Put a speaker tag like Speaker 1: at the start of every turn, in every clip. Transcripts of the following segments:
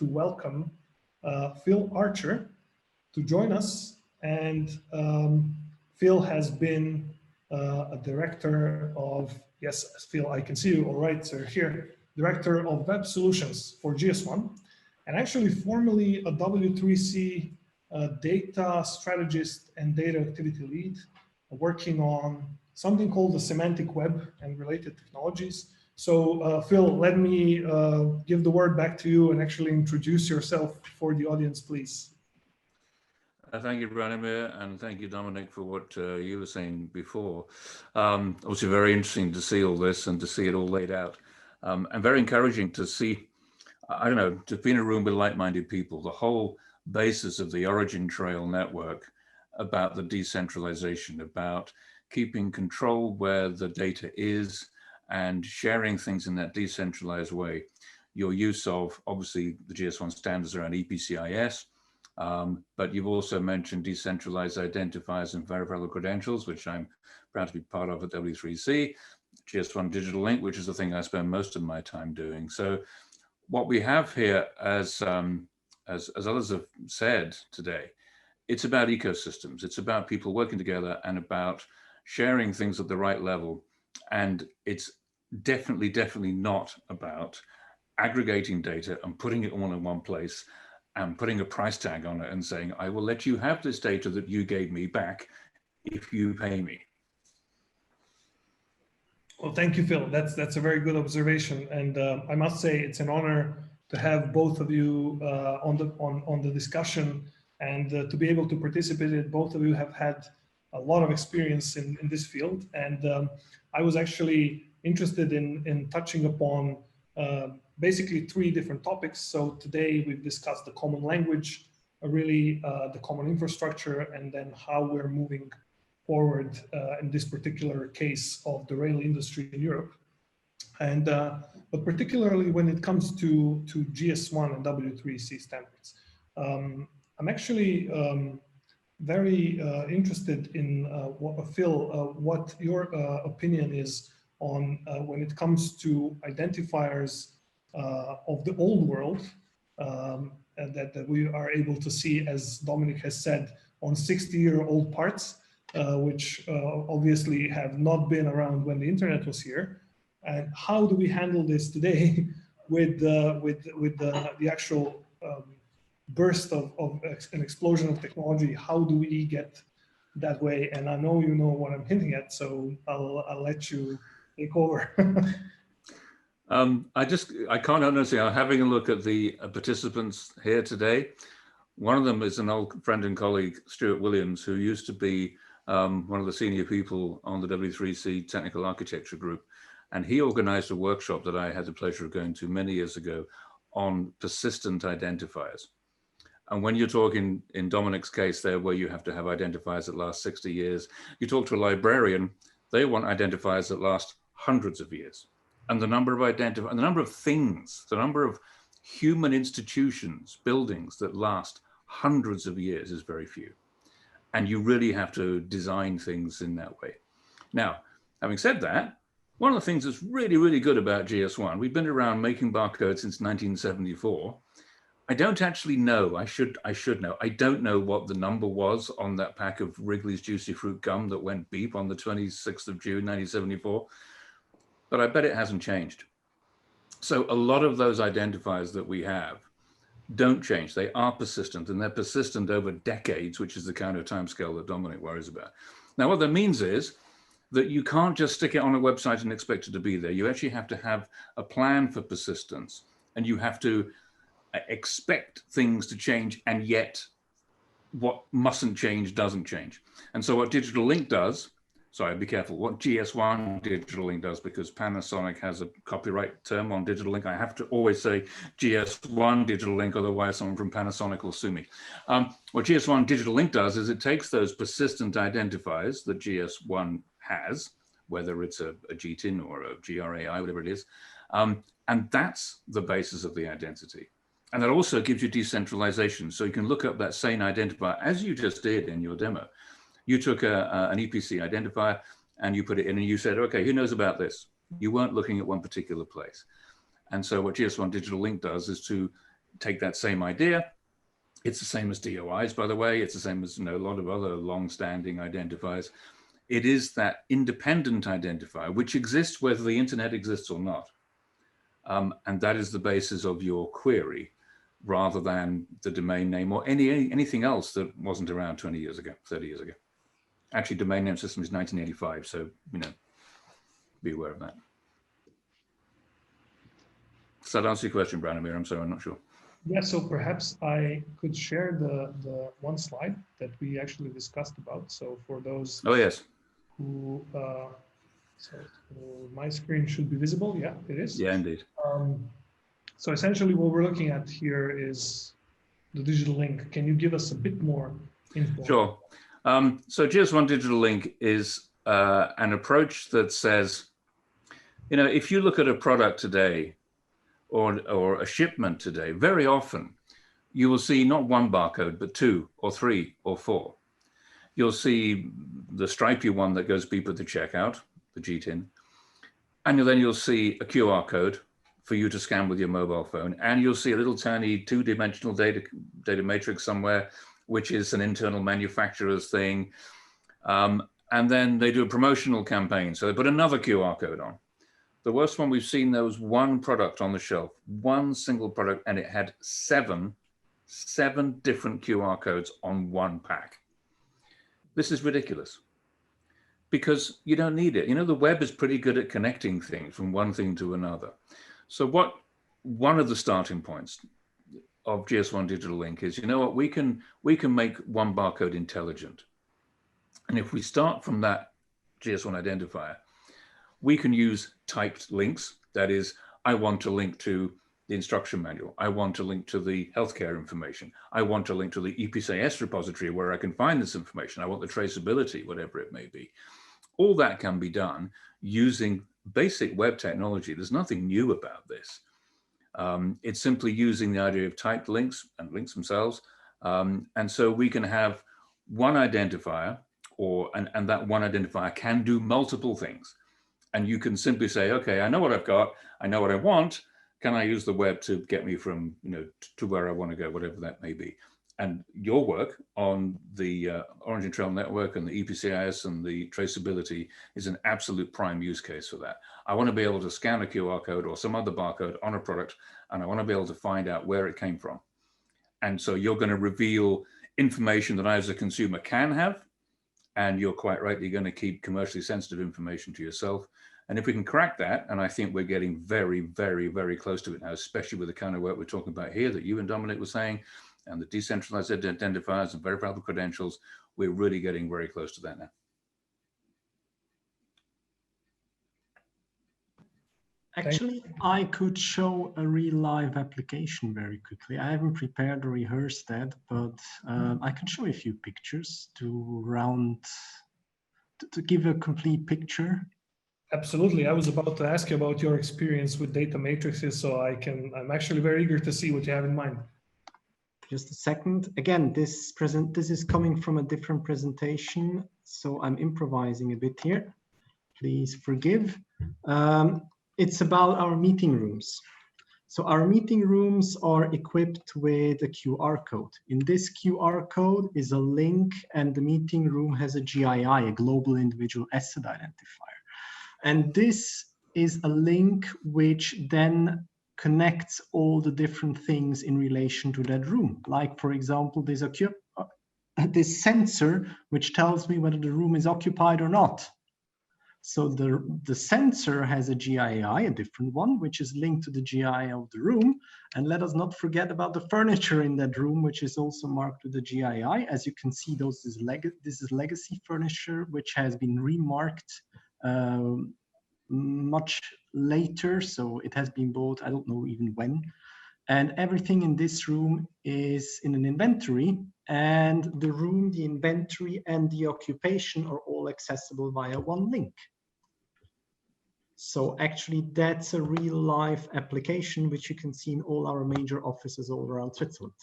Speaker 1: to welcome Phil Archer to join us. And Phil has been a director of, yes, Phil, I can see you all right, sir, here, director of web solutions for GS1, and actually formerly a W3C data strategist and data activity lead, working on something called the semantic web and related technologies. So Phil, let me give the word back to you and actually introduce yourself for the audience, please.
Speaker 2: Thank you, Branimir, and thank you, Dominik, for what you were saying before. Also very interesting to see all this and to see it all laid out. And very encouraging to see, I don't know, to be in a room with like-minded people, the whole basis of the OriginTrail network about the decentralization, about keeping control where the data is and sharing things in that decentralized way. Your use of, obviously, the GS1 standards around EPCIS, but you've also mentioned decentralized identifiers and verifiable credentials, which I'm proud to be part of at W3C, GS1 Digital Link, which is the thing I spend most of my time doing. So what we have here, as others have said today, it's about ecosystems. It's about people working together and about sharing things at the right level. And it's definitely not about aggregating data and putting it all in one place and putting a price tag on it and saying, I will let you have this data that you gave me back if you pay me.
Speaker 1: Well, thank you, Phil. That's a very good observation. And I must say it's an honor to have both of you on the discussion and to be able to participate in it. Both of you have had a lot of experience in this field. And I was actually interested in touching upon basically three different topics. So today we've discussed the common language, really the common infrastructure, and then how we're moving forward in this particular case of the rail industry in Europe. And but particularly when it comes to GS1 and W3C standards. I'm actually very interested in Phil, what your opinion is on when it comes to identifiers of the old world and that we are able to see, as Dominik has said, on 60-year-old parts, which obviously have not been around when the internet was here. And how do we handle this today with the actual burst of an explosion of technology? How do we get that way? And I know you know what I'm hinting at, so I'll let you take over.
Speaker 2: I can't honestly, I'm having a look at the participants here today. One of them is an old friend and colleague, Stuart Williams, who used to be one of the senior people on the W3C technical architecture group. And he organized a workshop that I had the pleasure of going to many years ago on persistent identifiers. And when you're talking in Dominik's case there, where you have to have identifiers that last 60 years, you talk to a librarian, they want identifiers that last hundreds of years. And the number of the number of things, the number of human institutions, buildings that last hundreds of years is very few. And you really have to design things in that way. Now, having said that, one of the things that's really good about GS1, we've been around making barcodes since 1974. I don't actually know, I should know, I don't know what the number was on that pack of Wrigley's Juicy Fruit gum that went beep on the 26th of June, 1974, but I bet it hasn't changed. So a lot of those identifiers that we have don't change. They are persistent, and they're persistent over decades, which is the kind of timescale that Dominik worries about. Now, what that means is that you can't just stick it on a website and expect it to be there. You actually have to have a plan for persistence, and you have to expect things to change, and yet what mustn't change doesn't change. And so what Digital Link does, sorry, be careful, what GS1 Digital Link does, because Panasonic has a copyright term on Digital Link, I have to always say GS1 Digital Link, otherwise someone from Panasonic will sue me. What GS1 Digital Link does is it takes those persistent identifiers that GS1 has, whether it's a GTIN or a GRAI, whatever it is, and that's the basis of the identity. And that also gives you decentralization. So you can look up that same identifier, as you just did in your demo. You took an EPC identifier and you put it in and you said, okay, who knows about this? You weren't looking at one particular place. And so what GS1 Digital Link does is to take that same idea. It's the same as DOIs, by the way. It's the same as, you know, a lot of other long-standing identifiers. It is that independent identifier which exists whether the internet exists or not. And that is the basis of your query, rather than the domain name or anything else that wasn't around 20 years ago, 30 years ago. Actually, domain name system is 1985, so, you know, be aware of that. Does that answer your question, Branimir? I'm sorry, I'm not sure.
Speaker 1: Yeah, so perhaps I could share the one slide that we actually discussed about. So for those who, so my screen should be visible. Yeah, it is.
Speaker 2: Yeah, indeed.
Speaker 1: So essentially what we're looking at here is the digital link. Can you give us a bit more info?
Speaker 2: Sure. So GS1 Digital Link is an approach that says, you know, if you look at a product today or a shipment today, very often you will see not one barcode, but 2 or 3 or 4. You'll see the stripy one that goes beep at the checkout, the GTIN, and then you'll see a QR code for you to scan with your mobile phone, and you'll see a little tiny 2-dimensional data matrix somewhere, which is an internal manufacturer's thing. And then they do a promotional campaign, so they put another QR code on. The worst one we've seen, there was one product on the shelf, one single product, and it had seven different QR codes on one pack. This is ridiculous because you don't need it. You know, the web is pretty good at connecting things from one thing to another. So one of the starting points of GS1 Digital Link is, you know what, we can make one barcode intelligent. And if we start from that GS1 identifier, we can use typed links. That is, I want to link to the instruction manual. I want to link to the healthcare information. I want to link to the EPCS repository where I can find this information. I want the traceability, whatever it may be. All that can be done using basic web technology. There's nothing new about this. It's simply using the idea of typed links and links themselves. And so we can have one identifier, and that one identifier can do multiple things. And you can simply say, okay, I know what I've got, I know what I want. Can I use the web to get me from, you know, to where I want to go, whatever that may be? And your work on the OriginTrail network and the EPCIS and the traceability is an absolute prime use case for that. I want to be able to scan a QR code or some other barcode on a product, and I want to be able to find out where it came from. And so you're going to reveal information that I as a consumer can have, and you're quite rightly going to keep commercially sensitive information to yourself. And if we can crack that, and I think we're getting very, very, very close to it now, especially with the kind of work we're talking about here that you and Dominik were saying, and the decentralized identifiers and verifiable credentials, we're really getting very close to that now.
Speaker 3: Actually, I could show a real live application very quickly. I haven't prepared or rehearsed that, but I can show you a few pictures to give a complete picture.
Speaker 1: Absolutely. I was about to ask you about your experience with data matrices, so I'm actually very eager to see what you have in mind.
Speaker 3: Just a second. Again, this is coming from a different presentation, so I'm improvising a bit here. Please forgive. It's about our meeting rooms. So our meeting rooms are equipped with a QR code. In this QR code is a link, and the meeting room has a GII, a Global Individual Asset Identifier. And this is a link which then connects all the different things in relation to that room. Like, for example, there's this sensor which tells me whether the room is occupied or not. So the sensor has a GII, a different one, which is linked to the GII of the room. And let us not forget about the furniture in that room, which is also marked with the GII. As you can see, this is legacy furniture, which has been remarked much later. So it has been bought, I don't know even when. And everything in this room is in an inventory, and the room, the inventory, and the occupation are all accessible via one link. So actually, that's a real life application, which you can see in all our major offices all around Switzerland.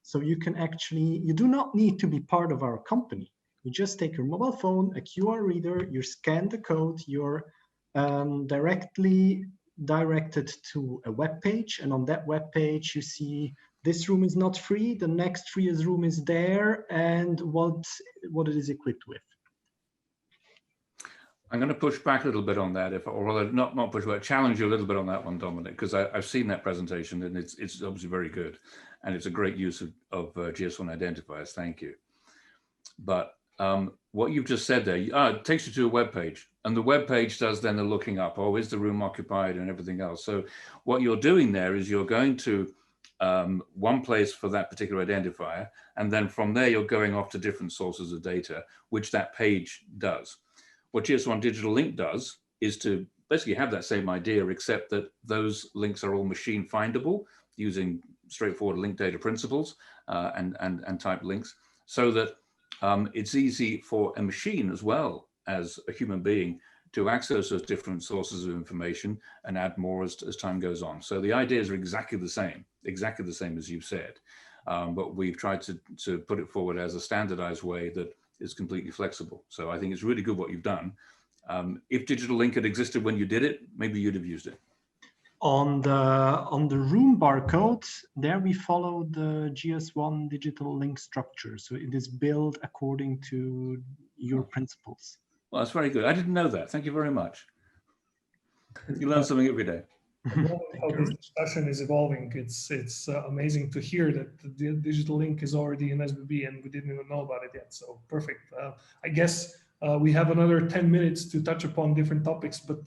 Speaker 3: So you can actually, you do not need to be part of our company. You just take your mobile phone, a QR reader, you scan the code, you're directly directed to a web page, and on that web page you see this room is not free, the next freest room is there, and what it is equipped with.
Speaker 2: I'm going to push back a little bit on that, or not push back, challenge you a little bit on that one, Dominik, because I've seen that presentation and it's obviously very good, and it's a great use of GS1 identifiers. Thank you. But what you've just said there, it takes you to a web page, and the web page does then the looking up. Oh, is the room occupied and everything else? So what you're doing there is you're going to one place for that particular identifier, and then from there you're going off to different sources of data, which that page does. What GS1 Digital Link does is to basically have that same idea, except that those links are all machine findable using straightforward link data principles and type links, so that it's easy for a machine as well as a human being to access those different sources of information and add more as time goes on. So the ideas are exactly the same as you've said, but we've tried to put it forward as a standardized way that is completely flexible. So I think it's really good what you've done. If Digital Link had existed when you did it, maybe you'd have used it.
Speaker 3: On the room barcode, there we follow the GS1 Digital Link structure. So it is built according to your principles.
Speaker 2: Well, that's very good. I didn't know that. Thank you very much. You learn something every day.
Speaker 1: How this discussion is evolving, it's amazing to hear that the Digital Link is already in SBB and we didn't even know about it yet. So perfect. I guess we have another 10 minutes to touch upon different topics, but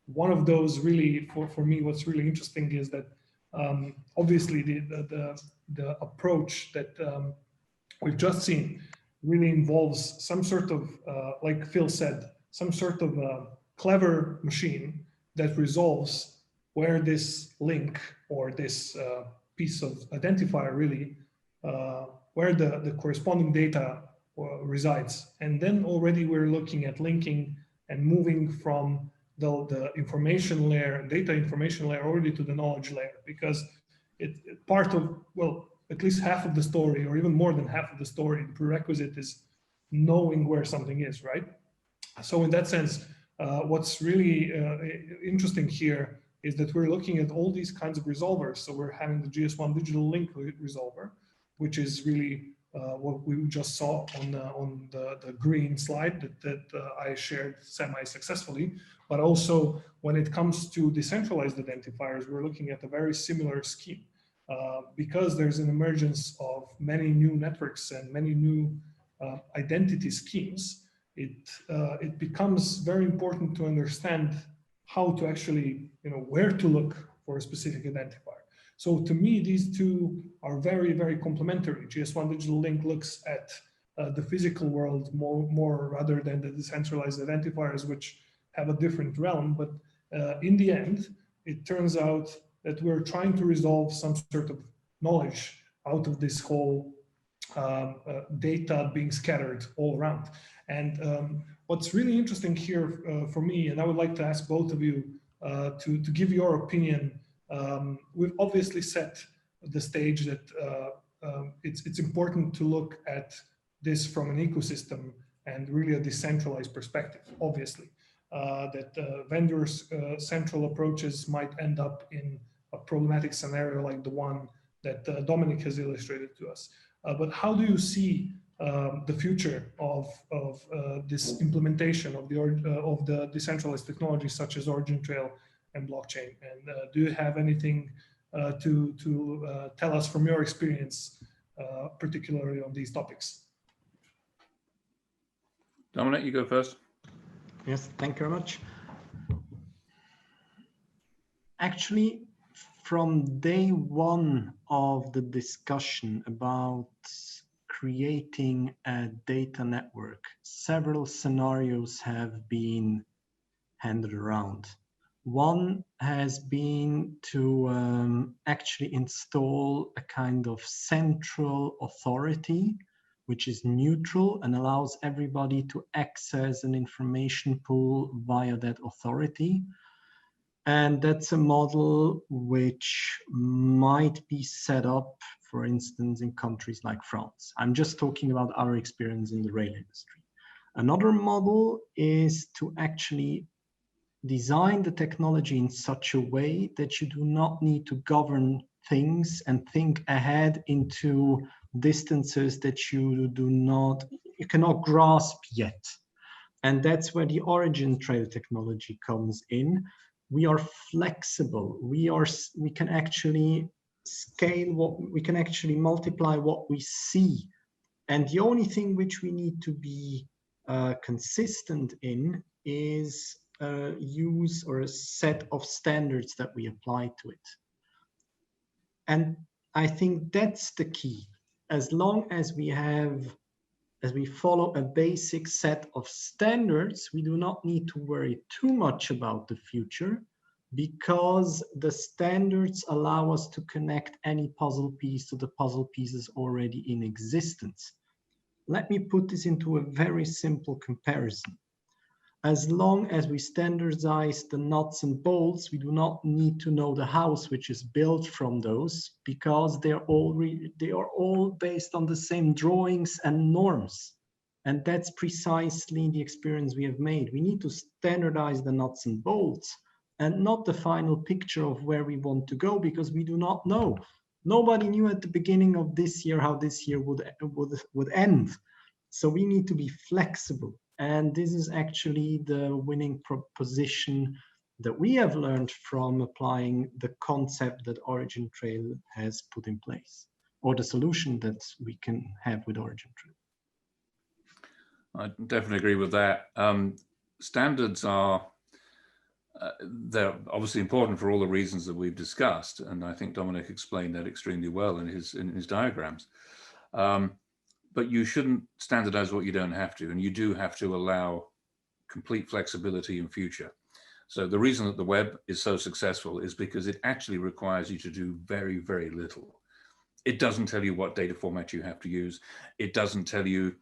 Speaker 1: one of those really, for me, what's really interesting is that obviously the approach that we've just seen really involves some sort of, like Phil said, some sort of clever machine that resolves where this link or this piece of identifier really, where the corresponding data resides. And then already we're looking at linking and moving from the information layer, data information layer, already to the knowledge layer, because part of, well, at least half of the story, or even more than half of the story, the prerequisite is knowing where something is, right? So in that sense, what's really interesting here is that we're looking at all these kinds of resolvers. So we're having the GS1 Digital Link resolver, which is really what we just saw on the green slide that I shared semi-successfully. But also when it comes to decentralized identifiers, we're looking at a very similar scheme because there's an emergence of many new networks and many new identity schemes. It becomes very important to understand how to actually, where to look for a specific identifier. So to me, these two are very, very complementary. GS1 Digital Link looks at the physical world more rather than the decentralized identifiers, which have a different realm. But in the end, it turns out that we're trying to resolve some sort of knowledge out of this whole data being scattered all around. And what's really interesting here for me, and I would like to ask both of you to give your opinion. We've obviously set the stage that it's important to look at this from an ecosystem and really a decentralized perspective, obviously. That vendors' central approaches might end up in a problematic scenario like the one that Dominik has illustrated to us. But how do you see the future of this implementation of the decentralized technologies such as OriginTrail and blockchain? And do you have anything to tell us from your experience, particularly on these topics?
Speaker 2: Dominik, you go first.
Speaker 3: Yes, thank you very much. Actually, from day one of the discussion about creating a data network, several scenarios have been handed around. One has been to actually install a kind of central authority, which is neutral and allows everybody to access an information pool via that authority. And that's a model which might be set up, for instance, in countries like France. I'm just talking about our experience in the rail industry. Another model is to actually design the technology in such a way that you do not need to govern things and think ahead into distances that you cannot grasp yet. And that's where the OriginTrail technology comes in. We are flexible. We can actually scale we can actually multiply what we see. And the only thing which we need to be consistent in is use or a set of standards that we apply to it. And I think that's the key. As long as we follow a basic set of standards, we do not need to worry too much about the future, because the standards allow us to connect any puzzle piece to the puzzle pieces already in existence. Let me put this into a very simple comparison. As long as we standardize the nuts and bolts, we do not need to know the house which is built from those, because they are all based on the same drawings and norms. And that's precisely the experience we have made. We need to standardize the nuts and bolts and not the final picture of where we want to go, because we do not know. Nobody knew at the beginning of this year how this year would end. So we need to be flexible. And this is actually the winning proposition that we have learned from applying the concept that OriginTrail has put in place, or the solution that we can have with OriginTrail.
Speaker 2: I definitely agree with that. Standards are, they're obviously important for all the reasons that we've discussed. And I think Dominik explained that extremely well in his diagrams. But you shouldn't standardize what you don't have to, and you do have to allow complete flexibility in future. So the reason that the web is so successful is because it actually requires you to do very, very little. It doesn't tell you what data format you have to use. It doesn't tell you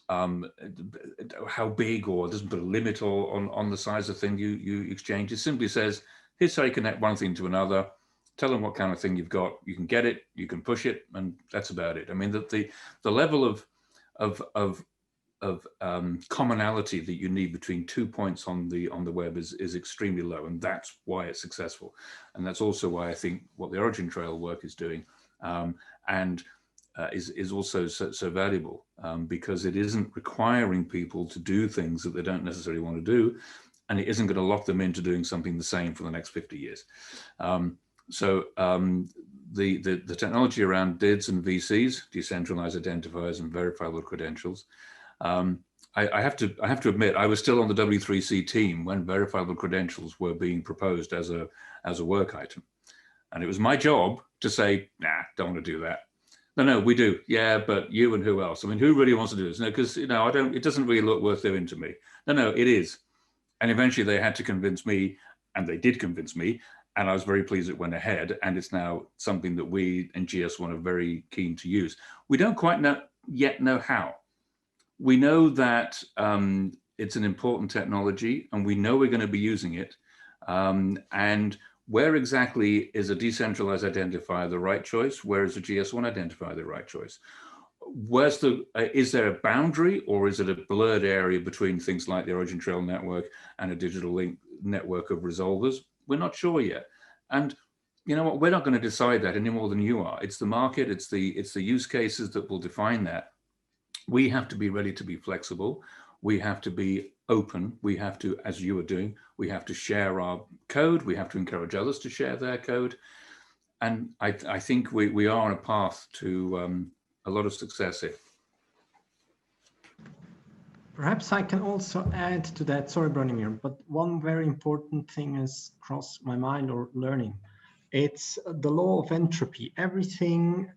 Speaker 2: how big, or doesn't put a limit on the size of thing you exchange. It simply says, here's how you connect one thing to another. Tell them what kind of thing you've got. You can get it, you can push it, and that's about it. I mean, the level of commonality that you need between 2 points on the web is extremely low, and that's why it's successful. And that's also why I think what the OriginTrail work is doing is also so valuable, because it isn't requiring people to do things that they don't necessarily want to do, and it isn't going to lock them into doing something the same for the next 50 years. So the technology around DIDs and VCs, decentralized identifiers and verifiable credentials. I have to admit, I was still on the W3C team when verifiable credentials were being proposed as a work item, and it was my job to say, nah, don't want to do that. No, we do. Yeah, but you and who else? I mean, who really wants to do this? No, because it doesn't really look worth doing to me. No, it is. And eventually they had to convince me, and they did convince me. And I was very pleased it went ahead, and it's now something that we in GS1 are very keen to use. We don't quite yet know how. We know that it's an important technology, and we know we're going to be using it. And where exactly is a decentralized identifier the right choice? Where is a GS1 identifier the right choice? Is there a boundary, or is it a blurred area between things like the OriginTrail network and a digital link network of resolvers? We're not sure yet. And you know what, we're not going to decide that any more than you are. It's the market, it's the use cases that will define that. We have to be ready to be flexible. We have to be open. We have to, as you are doing, we have to share our code. We have to encourage others to share their code. And I think we are on a path to a lot of success here.
Speaker 3: Perhaps I can also add to that, sorry, Branimir, but one very important thing has crossed my mind, or learning. It's the law of entropy. Everything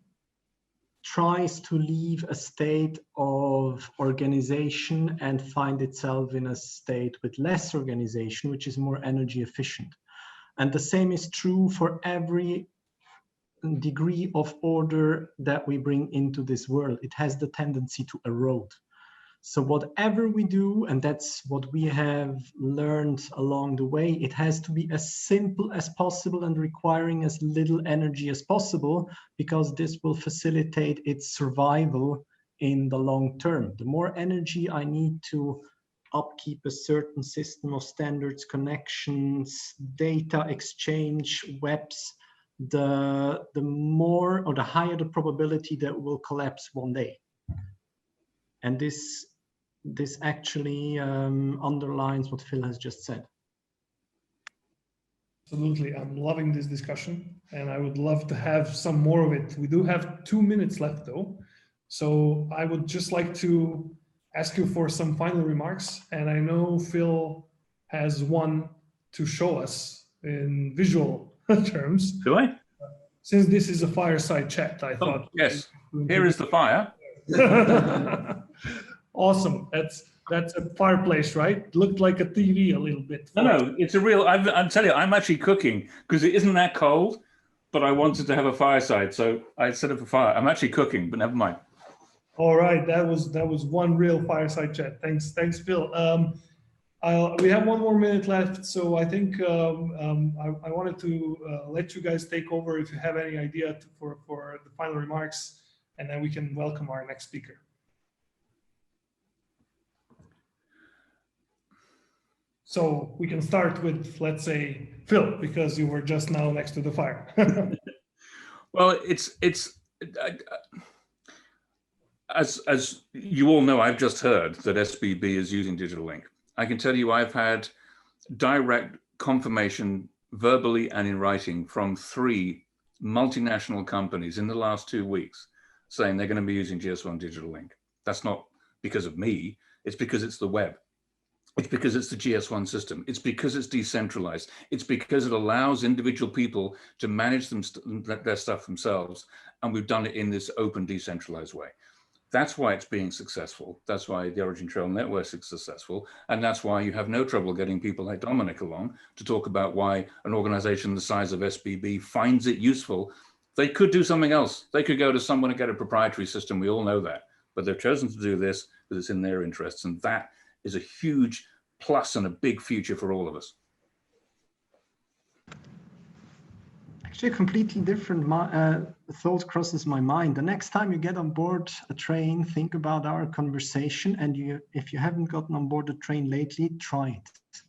Speaker 3: tries to leave a state of organization and find itself in a state with less organization, which is more energy efficient. And the same is true for every degree of order that we bring into this world. It has the tendency to erode. So whatever we do, and that's what we have learned along the way, it has to be as simple as possible and requiring as little energy as possible, because this will facilitate its survival in the long term. The more energy I need to upkeep a certain system of standards, connections, data exchange, webs, the more or the higher the probability that it will collapse one day. And this actually underlines what Phil has just said.
Speaker 1: Absolutely, I'm loving this discussion, and I would love to have some more of it. We do have 2 minutes left, though, so I would just like to ask you for some final remarks. And I know Phil has one to show us in visual terms.
Speaker 2: Do I?
Speaker 1: Since this is a fireside chat, I thought.
Speaker 2: Yes, here is the fire.
Speaker 1: Awesome. That's a fireplace, right? Looked like a TV a little bit.
Speaker 2: No, it's a real, I'm telling you, I'm actually cooking because it isn't that cold, but I wanted to have a fireside. So I set up a fire. I'm actually cooking, but never mind.
Speaker 1: All right. That was one real fireside chat. Thanks, Phil. We have 1 more minute left. So I think I wanted to let you guys take over if you have any idea for the final remarks, and then we can welcome our next speaker. So we can start with, let's say, Phil, because you were just now next to the fire.
Speaker 2: Well, as you all know, I've just heard that SBB is using Digital Link. I can tell you I've had direct confirmation verbally and in writing from 3 multinational companies in the last 2 weeks saying they're going to be using GS1 Digital Link. That's not because of me, it's because it's the web. It's because it's the GS1 system. It's because it's decentralized. It's because it allows individual people to manage their stuff themselves. And we've done it in this open, decentralized way. That's why it's being successful. That's why the OriginTrail network is successful. And that's why you have no trouble getting people like Dominik along to talk about why an organization the size of SBB finds it useful. They could do something else. They could go to someone and get a proprietary system. We all know that. But they've chosen to do this because it's in their interests. And that is a huge plus and a big future for all of us.
Speaker 3: Actually, a completely different thought crosses my mind. The next time you get on board a train, think about our conversation. And if you haven't gotten on board a train lately, try it.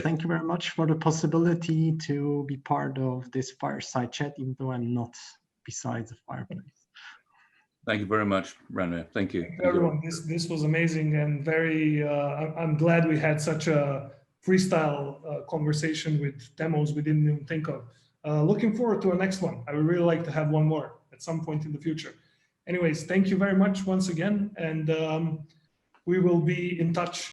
Speaker 3: Thank you very much for the possibility to be part of this fireside chat, even though I'm not beside the fireplace.
Speaker 2: Thank you very much, Branimir. Thank you.
Speaker 1: Thank you, everyone. This was amazing and very, I'm glad we had such a freestyle conversation with demos we didn't even think of. Looking forward to a next one. I would really like to have one more at some point in the future. Anyways, thank you very much once again, and we will be in touch